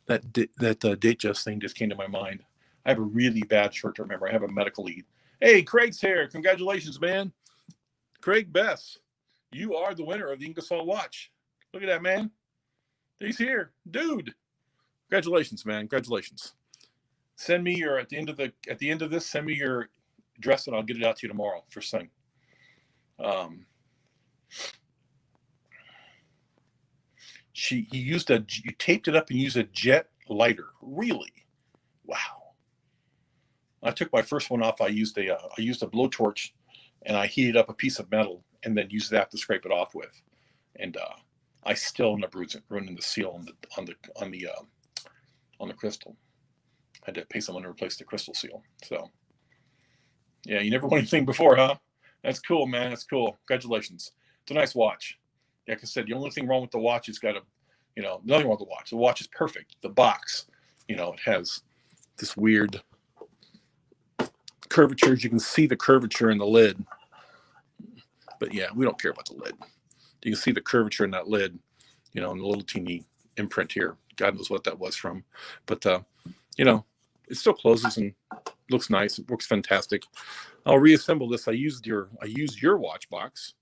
that Datejust thing just came to my mind. I have a really bad short-term memory. I have a medical lead. Hey, Craig's here. Congratulations, man. Craig Bess, you are the winner of the Ingersoll watch. Look at that, man. He's here. Dude. Congratulations, man. Congratulations. Send me at the end of this, send me your address and I'll get it out to you tomorrow first thing. Um, you taped it up and used a jet lighter. Really? Wow. I took my first one off. I used a blowtorch, and I heated up a piece of metal, and then used that to scrape it off with. And I still ended up ruining the seal on the crystal. I had to pay someone to replace the crystal seal. So yeah, you never won anything before, huh? That's cool, man. That's cool. Congratulations. It's a nice watch. Like I said, the only thing wrong with the watch is nothing wrong with the watch. The watch is perfect. The box, it has this weird curvatures. You can see the curvature in the lid. But yeah, we don't care about the lid. You can see the curvature in that lid, and the little teeny imprint here. God knows what that was from. But, it still closes and looks nice. It works fantastic. I'll reassemble this. I used your watch box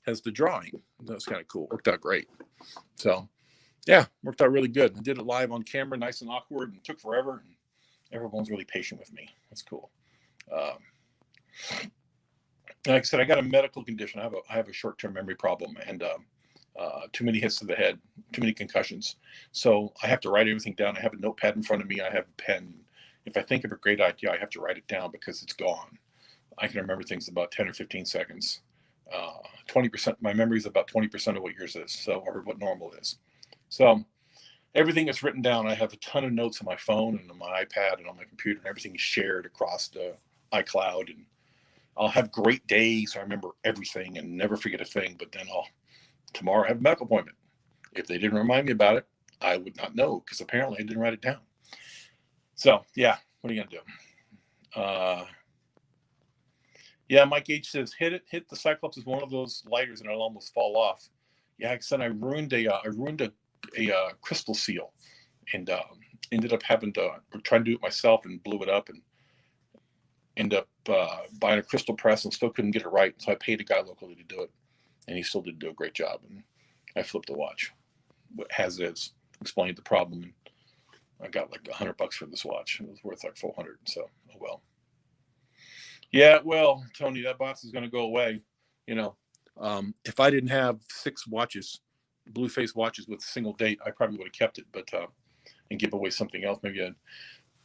as the drawing. That was kind of cool. Worked out great. So, yeah, worked out really good. I did it live on camera, nice and awkward, and took forever. And everyone's really patient with me. That's cool. Like I said, I got a medical condition. I have a short-term memory problem, and too many hits to the head, too many concussions. So I have to write everything down. I have a notepad in front of me. I have a pen. If I think of a great idea, I have to write it down because it's gone. I can remember things about 10 or 15 seconds. 20%. My memory is about 20% of what yours is, or what normal is. So everything is written down. I have a ton of notes on my phone and on my iPad and on my computer, and everything is shared across the iCloud. And I'll have great days. I remember everything and never forget a thing. But then tomorrow I have a medical appointment. If they didn't remind me about it, I would not know because apparently I didn't write it down. So yeah, what are you gonna do? Yeah, Mike H says hit the Cyclops is one of those lighters and it'll almost fall off. Yeah, like I said, I ruined a crystal seal, and ended up having to try to do it myself and blew it up, and ended up buying a crystal press and still couldn't get it right. So I paid a guy locally to do it, and he still did do a great job. And I flipped the watch, as is, explained the problem, and I got like $100 for this watch. It was worth like 400. So, oh well. Yeah, well, Tony, that box is going to go away. If I didn't have 6 watches, blue face watches with a single date, I probably would have kept it, but and give away something else. Maybe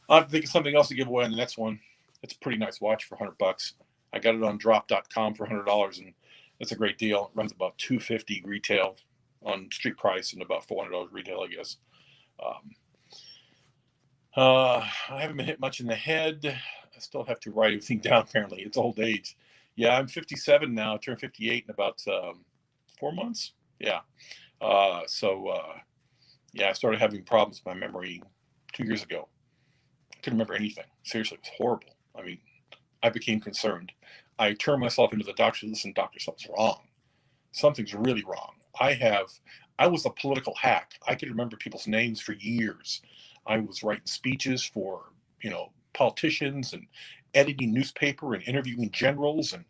I'll have to think of something else to give away on the next one. It's a pretty nice watch for $100. I got it on drop.com for $100, and that's a great deal. It runs about $250 retail on street price and about $400 retail, I guess. I haven't been hit much in the head. I still have to write everything down, apparently. It's old age. Yeah, I'm 57 now. I turned 58 in about 4 months. Yeah. Yeah, I started having problems with my memory 2 years ago. I couldn't remember anything. Seriously, it was horrible. I mean, I became concerned. I turned myself into the doctor. Listen, doctor, something's wrong. Something's really wrong. I was a political hack. I could remember people's names for years. I was writing speeches for, politicians and editing newspaper and interviewing generals. And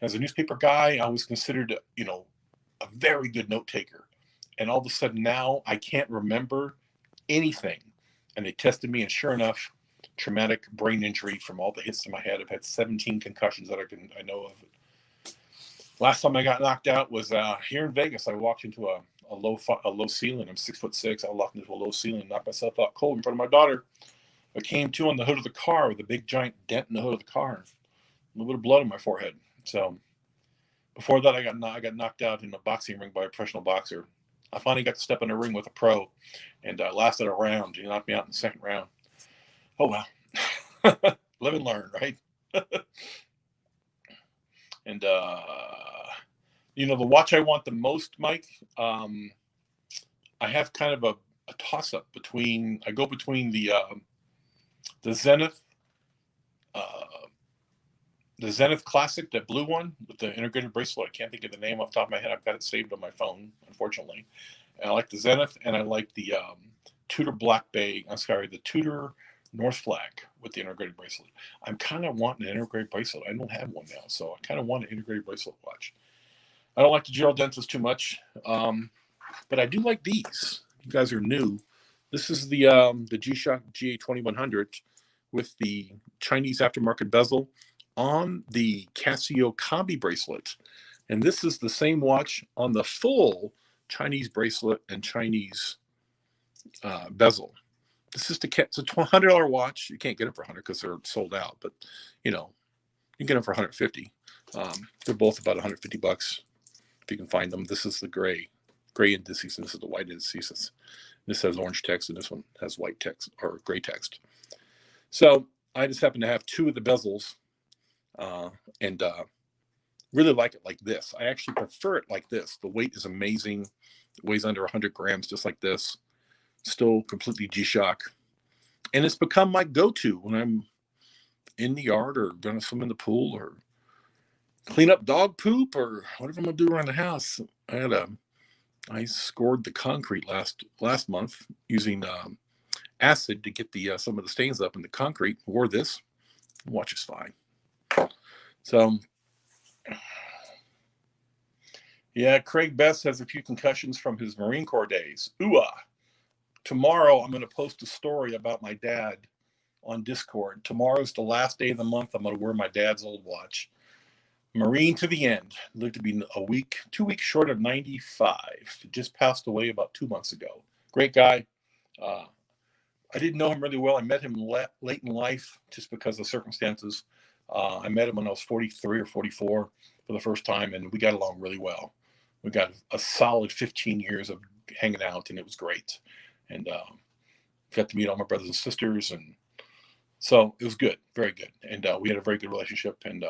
as a newspaper guy, I was considered, a very good note taker. And all of a sudden now I can't remember anything. And they tested me, and sure enough, traumatic brain injury from all the hits to my head. I've had 17 concussions that I know of. Last time I got knocked out was here in Vegas. I walked into a low ceiling. I'm 6'6". I walked into a low ceiling and knocked myself out cold in front of my daughter. I came to on the hood of the car with a big giant dent in the hood of the car, a little bit of blood on my forehead. So before that, I got knocked out in a boxing ring by a professional boxer. I finally got to step in a ring with a pro, and lasted a round. He knocked me out in the second round. Oh well, live and learn, right? And the watch I want the most, Mike. I have kind of a toss up between. I go between the Zenith, Classic, that blue one with the integrated bracelet. I can't think of the name off the top of my head. I've got it saved on my phone, unfortunately. And I like the Zenith, and I like the Tudor the Tudor North Flag with the integrated bracelet. I'm kind of wanting an integrated bracelet. I don't have one now, so I kind of want an integrated bracelet watch. I don't like the Gerald Dentist too much, but I do like these. You guys are new. This is the G-Shock GA2100 with the Chinese aftermarket bezel on the Casio Combi bracelet. And this is the same watch on the full Chinese bracelet and Chinese bezel. This is it's a $100 watch. You can't get them for $100 because they're sold out, but you know, you can get them for $150. They're both about $150 if you can find them. This is the gray indices, and this is the white indices. This has orange text, and this one has white text or gray text. So I just happen to have two of the bezels, and really like it like this. I actually prefer it like this. The weight is amazing. It weighs under 100 grams, just like this. Still completely G-Shock. And it's become my go-to when I'm in the yard or going to swim in the pool or clean up dog poop or whatever I'm going to do around the house. I scored the concrete last month using acid to get the some of the stains up in the concrete. Wore this. Watch is fine. So, yeah, Craig Bess has a few concussions from his Marine Corps days. Ooh-ah. Tomorrow, I'm going to post a story about my dad on Discord. Tomorrow's the last day of the month. I'm going to wear my dad's old watch. Marine to the end. Lived to be 2 weeks short of 95. Just passed away about 2 months ago. Great guy. I didn't know him really well. I met him late in life just because of circumstances. I met him when I was 43 or 44 for the first time, and we got along really well. We got a solid 15 years of hanging out, and it was great. And got to meet all my brothers and sisters, and so it was good, very good. And we had a very good relationship, and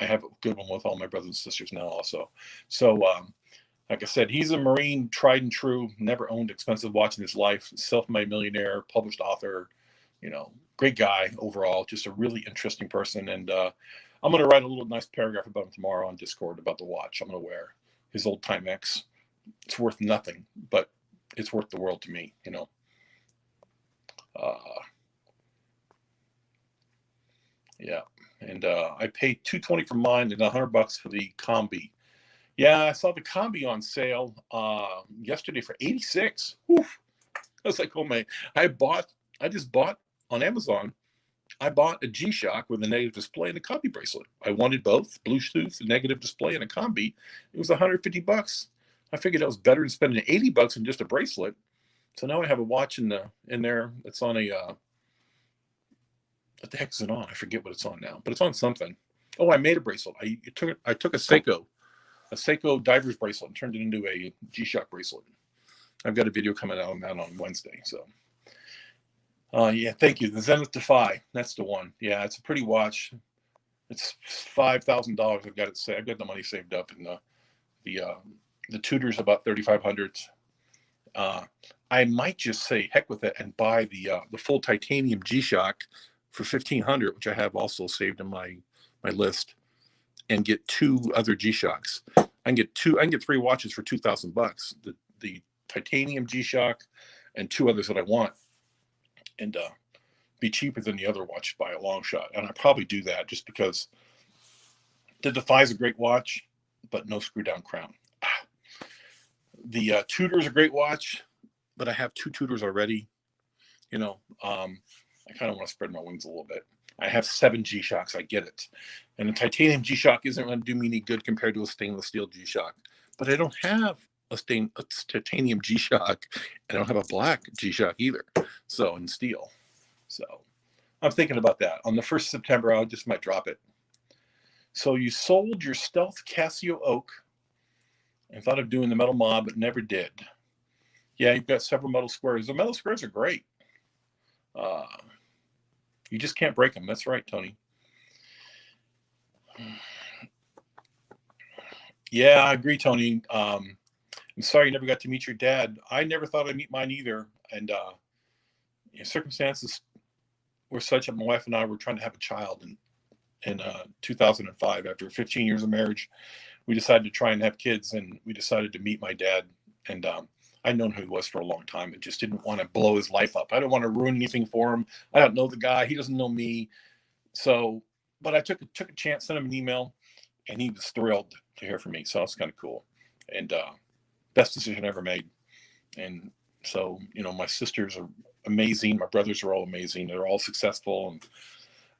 I have a good one with all my brothers and sisters now also. So like I said, he's a Marine, tried and true, never owned expensive watch in his life, self-made millionaire, published author, great guy overall, just a really interesting person. And I'm going to write a little nice paragraph about him tomorrow on Discord about the watch I'm going to wear, his old Timex. It's worth nothing, but it's worth the world to me, yeah. And I paid $220 for mine and $100 for the combi. Yeah, I saw the combi on sale yesterday for $86. Oof. I was like, oh man, I just bought on Amazon. I bought a G-Shock with a negative display and a combi bracelet. I wanted both, Bluetooth, a negative display, and a combi. It was $150. I figured that was better than spending $80 on just a bracelet. So now I have a watch in there. It's on a what the heck is it on? I forget what it's on now, but it's on something. Oh, I made a bracelet. I took a Seiko diver's bracelet and turned it into a G-Shock bracelet. I've got a video coming out on Wednesday. So, yeah, thank you. The Zenith Defy, that's the one. Yeah, it's a pretty watch. It's $5,000. I've got the money saved up, and the Tudor's about $3,500. I might just say heck with it and buy the full titanium G-Shock for $1,500, which I have also saved in my list, and get two other G-Shocks. I can get 3 watches for $2,000. The titanium G-Shock and 2 others that I want, and be cheaper than the other watch by a long shot. And I probably do that just because the Defy is a great watch, but no screw down crown. The Tudor is a great watch, but I have 2 Tudors already. I kind of want to spread my wings a little bit. I have 7 G-Shocks. I get it. And a titanium G-Shock isn't going to do me any good compared to a stainless steel G-Shock. But I don't have a titanium G-Shock. I don't have a black G-Shock either. So, in steel. So, I'm thinking about that. On the 1st of September, I just might drop it. So, you sold your Stealth Casio Oak and thought of doing the metal mob, but never did. Yeah, you've got several metal squares. The metal squares are great. You just can't break them. That's right, Tony. Yeah, I agree, Tony. I'm sorry you never got to meet your dad. I never thought I'd meet mine either. And circumstances were such that my wife and I were trying to have a child in 2005. After 15 years of marriage, we decided to try and have kids, and we decided to meet my dad. And I'd known who he was for a long time and just didn't want to blow his life up. I don't want to ruin anything for him. I don't know the guy. He doesn't know me. So, but I took a chance, sent him an email, and he was thrilled to hear from me. So it's kind of cool. And best decision I ever made. And so, my sisters are amazing. My brothers are all amazing. They're all successful. And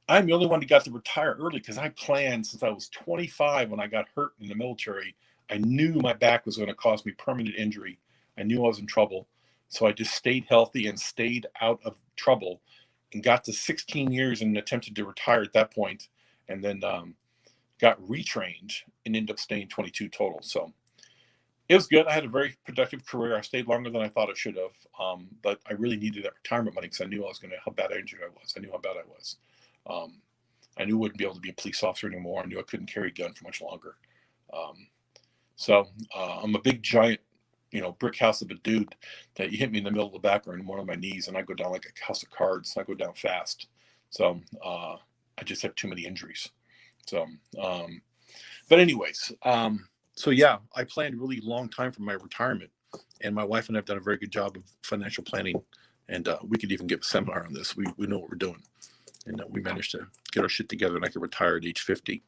I'm the only one that got to retire early because I planned since I was 25 when I got hurt in the military. I knew my back was going to cause me permanent injury. I knew I was in trouble. So I just stayed healthy and stayed out of trouble and got to 16 years and attempted to retire at that point, and then got retrained and ended up staying 22 total. So it was good. I had a very productive career. I stayed longer than I thought I should have, but I really needed that retirement money because I knew how bad injured I was. I knew how bad I was. I knew I wouldn't be able to be a police officer anymore. I knew I couldn't carry a gun for much longer. So I'm a big giant, brick house of a dude that you hit me in the middle of the back or in one of my knees, and I go down like a house of cards. I go down fast. So I just have too many injuries. So, but anyways, so yeah, I planned a really long time for my retirement, and my wife and I have done a very good job of financial planning, and we could even give a seminar on this. We know what we're doing, and we managed to get our shit together, and I could retire at age 50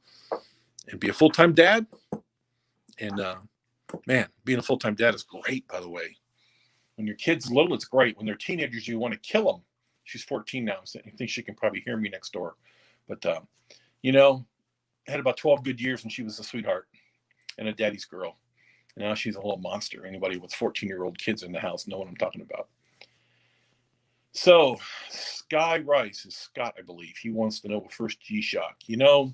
and be a full-time dad. And man, being a full-time dad is great, by the way. When your kid's little, it's great. When they're teenagers, you want to kill them. She's 14 now, so I think she can probably hear me next door. But, I had about 12 good years, and she was a sweetheart and a daddy's girl. And now she's a little monster. Anybody with 14-year-old kids in the house know what I'm talking about. So, Sky Rice is Scott, I believe. He wants to know a first G-Shock. You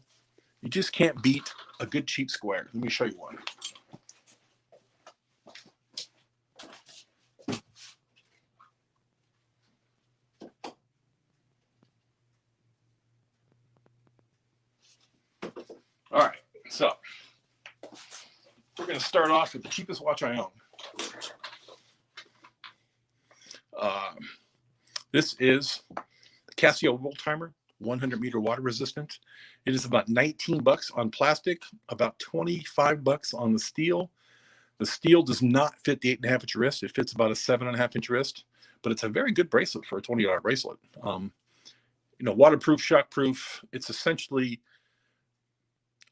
just can't beat a good cheap square. Let me show you one. All right, so we're going to start off with the cheapest watch I own. This is the Casio World Timer, 100-meter water resistant. It is about $19 on plastic, about $25 on the steel. The steel does not fit the 8.5-inch wrist. It fits about a 7.5-inch wrist, but it's a very good bracelet for a $20 bracelet. Waterproof, shockproof. It's essentially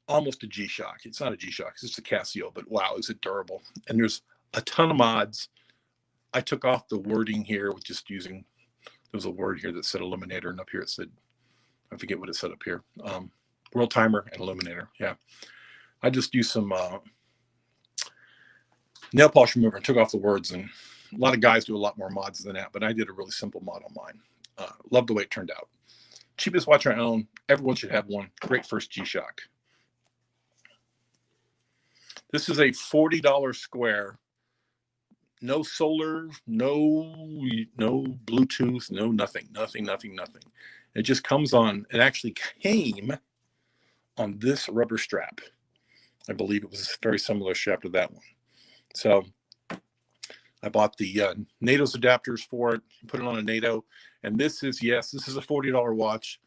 almost a G-Shock. It's not a G-Shock. It's just a Casio, but wow, is it durable. And there's a ton of mods. I took off the wording here with just using, there was a word here that said illuminator, and up here it said, I forget what it said up here. World Timer and illuminator. Yeah. I just used some nail polish remover and took off the words, and a lot of guys do a lot more mods than that, but I did a really simple mod on mine. Love the way it turned out. Cheapest watch I own. Everyone should have one. Great first G-Shock. This is a $40 square. No solar, no Bluetooth, no nothing. It just comes on. It actually came on this rubber strap. I believe it was a very similar strap to that one. So I bought the NATO's adapters for it, put it on a NATO. And this is a $40 watch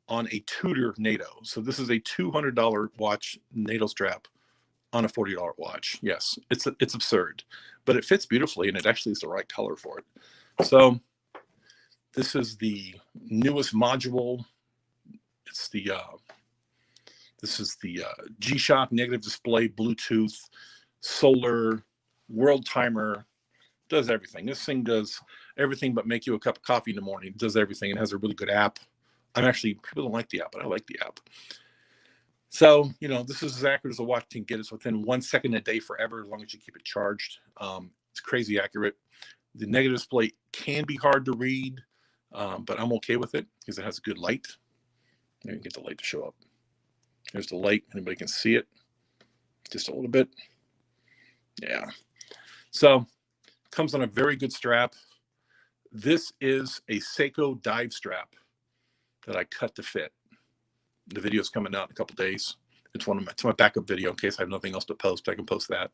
on a Tudor NATO. So this is a $200 watch NATO strap on a $40 watch. Yes, it's absurd, but it fits beautifully, and it actually is the right color for it. So this is the newest module. It's the G-Shock negative display, Bluetooth, solar, world timer. Does everything. This thing does everything but make you a cup of coffee in the morning. It does everything. It has a really good app. People don't like the app, but I like the app. So, this is as accurate as a watch can get. It's within 1 second a day forever, as long as you keep it charged. It's crazy accurate. The negative display can be hard to read, but I'm okay with it because it has a good light. Let me get the light to show up. There's the light. Anybody can see it? Just a little bit. Yeah. So, it comes on a very good strap. This is a Seiko dive strap that I cut to fit. The video is coming out in a couple days. It's my backup video in case I have nothing else to post. I can post that.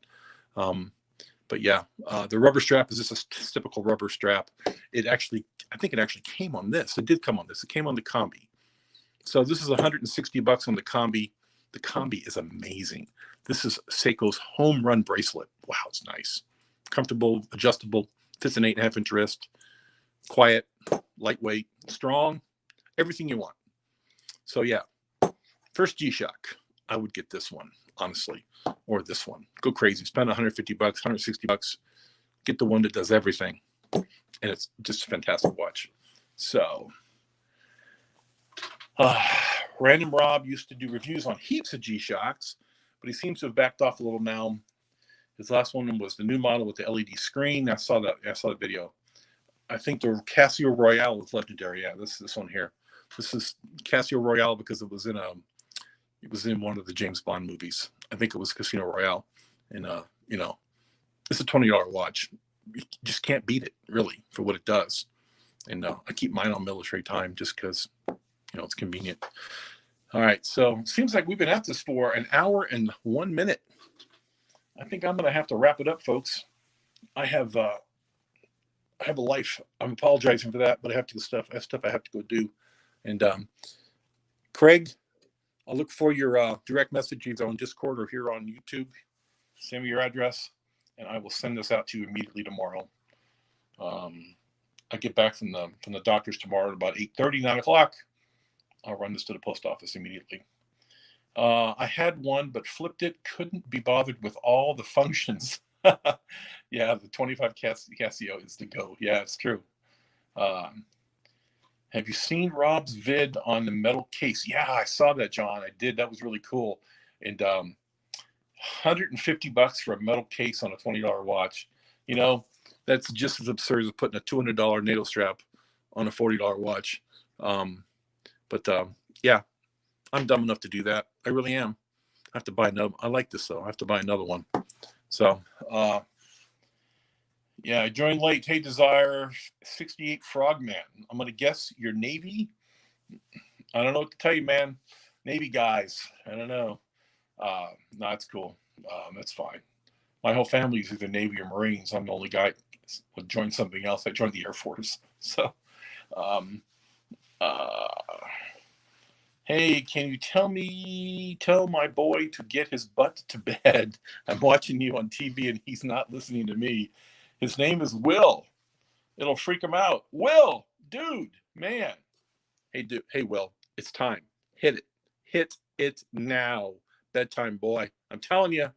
But yeah, the rubber strap is just a typical rubber strap. I think it actually came on this. It did come on this. It came on the combi. So this is $160 on the combi. The combi is amazing. This is Seiko's home run bracelet. Wow, it's nice. Comfortable, adjustable, fits an 8.5-inch wrist. Quiet, lightweight, strong, everything you want. So yeah. First G-Shock, I would get this one, honestly, or this one. Go crazy. Spend $150, $160. Get the one that does everything. And it's just a fantastic watch. So, Random Rob used to do reviews on heaps of G-Shocks, but he seems to have backed off a little now. His last one was the new model with the LED screen. I saw that video. I think the Casio Royale was legendary. Yeah, this one here. This is Casio Royale because it was in one of the James Bond movies. I think it was Casino Royale. And it's a $20 watch. You just can't beat it, really, for what it does. And I keep mine on military time just because it's convenient. All right, so it seems like we've been at this for an hour and 1 minute. I think I'm going to have to wrap it up, folks. I have a life. I'm apologizing for that, but I have stuff I have to go do. And Craig, I'll look for your direct message either on Discord or here on YouTube. Send me your address, and I will send this out to you immediately tomorrow. I get back from the doctors tomorrow at about 8:30, 9 o'clock. I'll run this to the post office immediately. I had one, but flipped it. Couldn't be bothered with all the functions. Yeah, the 25 Casio is the go. Yeah, it's true. Have you seen Rob's vid on the metal case? Yeah, I saw that, John. I did. That was really cool. And $150 for a metal case on a $20 watch. That's just as absurd as putting a $200 NATO strap on a $40 watch. Yeah, I'm dumb enough to do that. I really am. I have to buy another. I like this though. I have to buy another one. So, yeah, I joined late. Hey, Desire 68 Frogman. I'm gonna guess you're Navy. I don't know what to tell you, man. Navy guys. I don't know. No, it's cool. That's fine. My whole family is either Navy or Marines. I'm the only guy who joined something else. I joined the Air Force. So, hey, can you tell my boy to get his butt to bed? I'm watching you on TV and he's not listening to me. His name is Will. It'll freak him out. Will, dude, man. Hey, Will, it's time. Hit it now. Bedtime, boy. I'm telling you,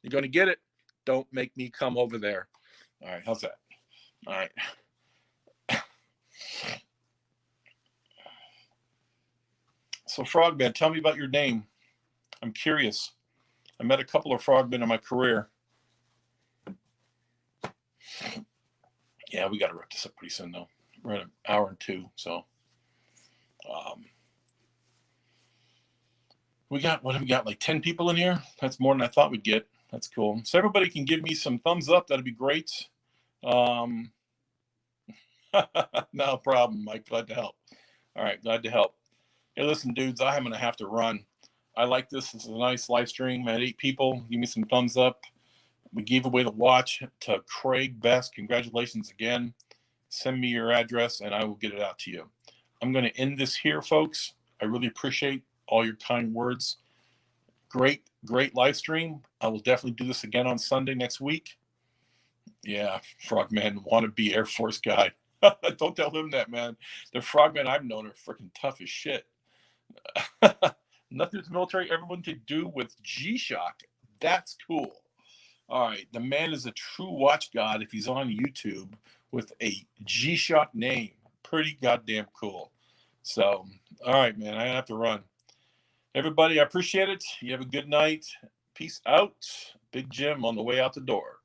you're going to get it. Don't make me come over there. All right, how's that? All right. So, Frogman, tell me about your name. I'm curious. I met a couple of frogmen in my career. Yeah, we got to wrap this up pretty soon, though. We're at an hour and 2, so. What have we got, like 10 people in here? That's more than I thought we'd get. That's cool. So everybody can give me some thumbs up. That'd be great. No problem, Mike. Glad to help. All right, glad to help. Hey, listen, dudes, I'm going to have to run. I like this. This is a nice live stream. I had 8 people. Give me some thumbs up. We gave away the watch to Craig Bess. Congratulations again. Send me your address, and I will get it out to you. I'm going to end this here, folks. I really appreciate all your kind words. Great live stream. I will definitely do this again on Sunday next week. Yeah, Frogman, wannabe Air Force guy. Don't tell him that, man. The Frogmen I've known are freaking tough as shit. Nothing with the military, everyone to do with G-Shock. That's cool. All right, the man is a true watch god if he's on YouTube with a G-Shock name. Pretty goddamn cool. So, all right, man, I have to run. Everybody, I appreciate it. You have a good night. Peace out. Big Jim on the way out the door.